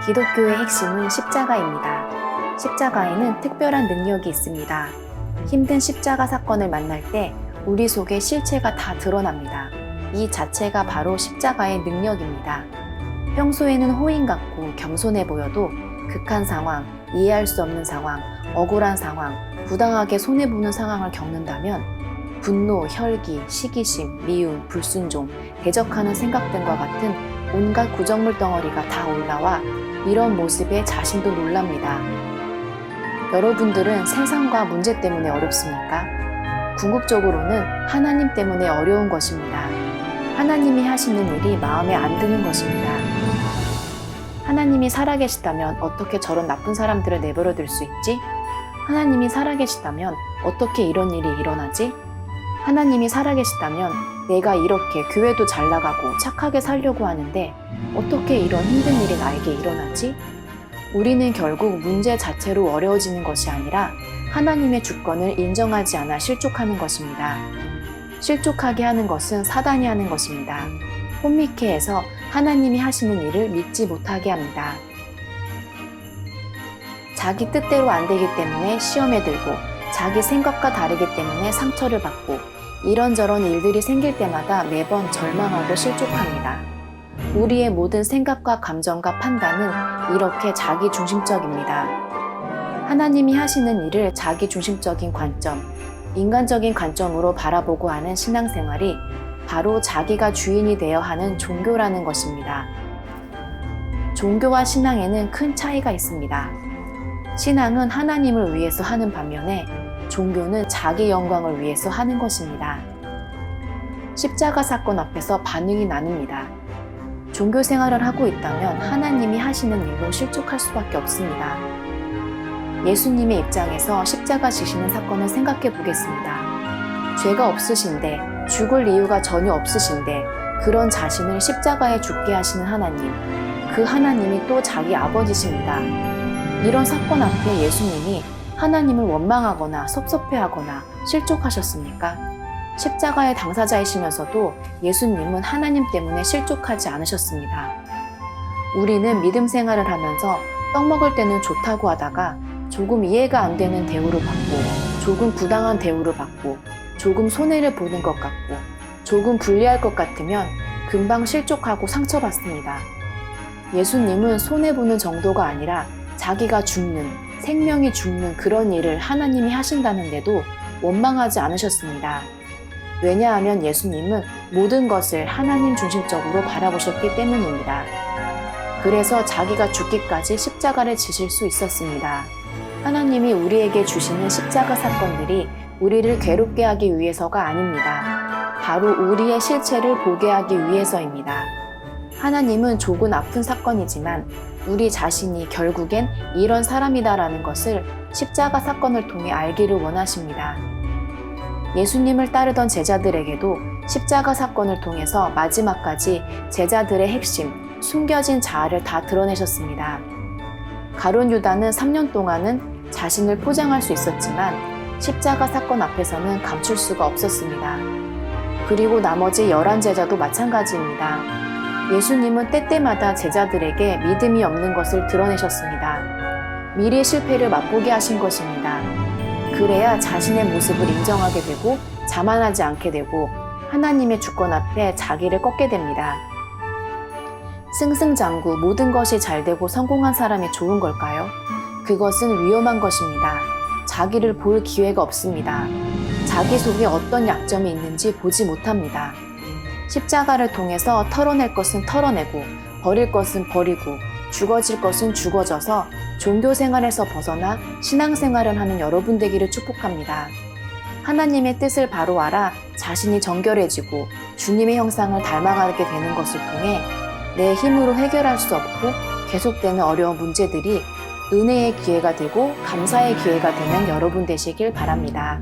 기독교의 핵심은 십자가입니다. 십자가에는 특별한 능력이 있습니다. 힘든 십자가 사건을 만날 때 우리 속의 실체가 다 드러납니다. 이 자체가 바로 십자가의 능력입니다. 평소에는 호인 같고 겸손해 보여도 극한 상황, 이해할 수 없는 상황, 억울한 상황, 부당하게 손해보는 상황을 겪는다면 분노, 혈기, 시기심, 미움, 불순종, 대적하는 생각 등과 같은 온갖 구정물 덩어리가 다 올라와 이런 모습에 자신도 놀랍니다. 여러분들은 세상과 문제 때문에 어렵습니까? 궁극적으로는 하나님 때문에 어려운 것입니다. 하나님이 하시는 일이 마음에 안 드는 것입니다. 하나님이 살아계시다면 어떻게 저런 나쁜 사람들을 내버려둘 수 있지? 하나님이 살아계시다면 어떻게 이런 일이 일어나지? 하나님이 살아계시다면 내가 이렇게 교회도 잘 나가고 착하게 살려고 하는데 어떻게 이런 힘든 일이 나에게 일어나지? 우리는 결국 문제 자체로 어려워지는 것이 아니라 하나님의 주권을 인정하지 않아 실족하는 것입니다. 실족하게 하는 것은 사단이 하는 것입니다. 혼미케 해서 하나님이 하시는 일을 믿지 못하게 합니다. 자기 뜻대로 안 되기 때문에 시험에 들고 자기 생각과 다르기 때문에 상처를 받고 이런저런 일들이 생길 때마다 매번 절망하고 실족합니다. 우리의 모든 생각과 감정과 판단은 이렇게 자기중심적입니다. 하나님이 하시는 일을 자기중심적인 관점, 인간적인 관점으로 바라보고 하는 신앙생활이 바로 자기가 주인이 되어 하는 종교라는 것입니다. 종교와 신앙에는 큰 차이가 있습니다. 신앙은 하나님을 위해서 하는 반면에 종교는 자기 영광을 위해서 하는 것입니다. 십자가 사건 앞에서 반응이 나뉩니다. 종교 생활을 하고 있다면 하나님이 하시는 일로 실족할 수밖에 없습니다. 예수님의 입장에서 십자가 지시는 사건을 생각해 보겠습니다. 죄가 없으신데, 죽을 이유가 전혀 없으신데 그런 자신을 십자가에 죽게 하시는 하나님, 그 하나님이 또 자기 아버지십니다. 이런 사건 앞에 예수님이 하나님을 원망하거나 섭섭해하거나 실족하셨습니까? 십자가의 당사자이시면서도 예수님은 하나님 때문에 실족하지 않으셨습니다. 우리는 믿음 생활을 하면서 떡 먹을 때는 좋다고 하다가 조금 이해가 안 되는 대우를 받고 조금 부당한 대우를 받고 조금 손해를 보는 것 같고 조금 불리할 것 같으면 금방 실족하고 상처받습니다. 예수님은 손해보는 정도가 아니라 자기가 죽는, 생명이 죽는 그런 일을 하나님이 하신다는데도 원망하지 않으셨습니다. 왜냐하면 예수님은 모든 것을 하나님 중심적으로 바라보셨기 때문입니다. 그래서 자기가 죽기까지 십자가를 지실 수 있었습니다. 하나님이 우리에게 주시는 십자가 사건들이 우리를 괴롭게 하기 위해서가 아닙니다. 바로 우리의 실체를 보게 하기 위해서입니다. 하나님은 조금 아픈 사건이지만 우리 자신이 결국엔 이런 사람이다라는 것을 십자가 사건을 통해 알기를 원하십니다. 예수님을 따르던 제자들에게도 십자가 사건을 통해서 마지막까지 제자들의 핵심, 숨겨진 자아를 다 드러내셨습니다. 가룟 유다는 3년 동안은 자신을 포장할 수 있었지만 십자가 사건 앞에서는 감출 수가 없었습니다. 그리고 나머지 11제자도 마찬가지입니다. 예수님은 때때마다 제자들에게 믿음이 없는 것을 드러내셨습니다. 미래의 실패를 맛보게 하신 것입니다. 그래야 자신의 모습을 인정하게 되고 자만하지 않게 되고 하나님의 주권 앞에 자기를 꺾게 됩니다. 승승장구 모든 것이 잘 되고 성공한 사람이 좋은 걸까요? 그것은 위험한 것입니다. 자기를 볼 기회가 없습니다. 자기 속에 어떤 약점이 있는지 보지 못합니다. 십자가를 통해서 털어낼 것은 털어내고 버릴 것은 버리고 죽어질 것은 죽어져서 종교 생활에서 벗어나 신앙생활을 하는 여러분 되기를 축복합니다. 하나님의 뜻을 바로 알아 자신이 정결해지고 주님의 형상을 닮아가게 되는 것을 통해 내 힘으로 해결할 수 없고 계속되는 어려운 문제들이 은혜의 기회가 되고 감사의 기회가 되는 여러분 되시길 바랍니다.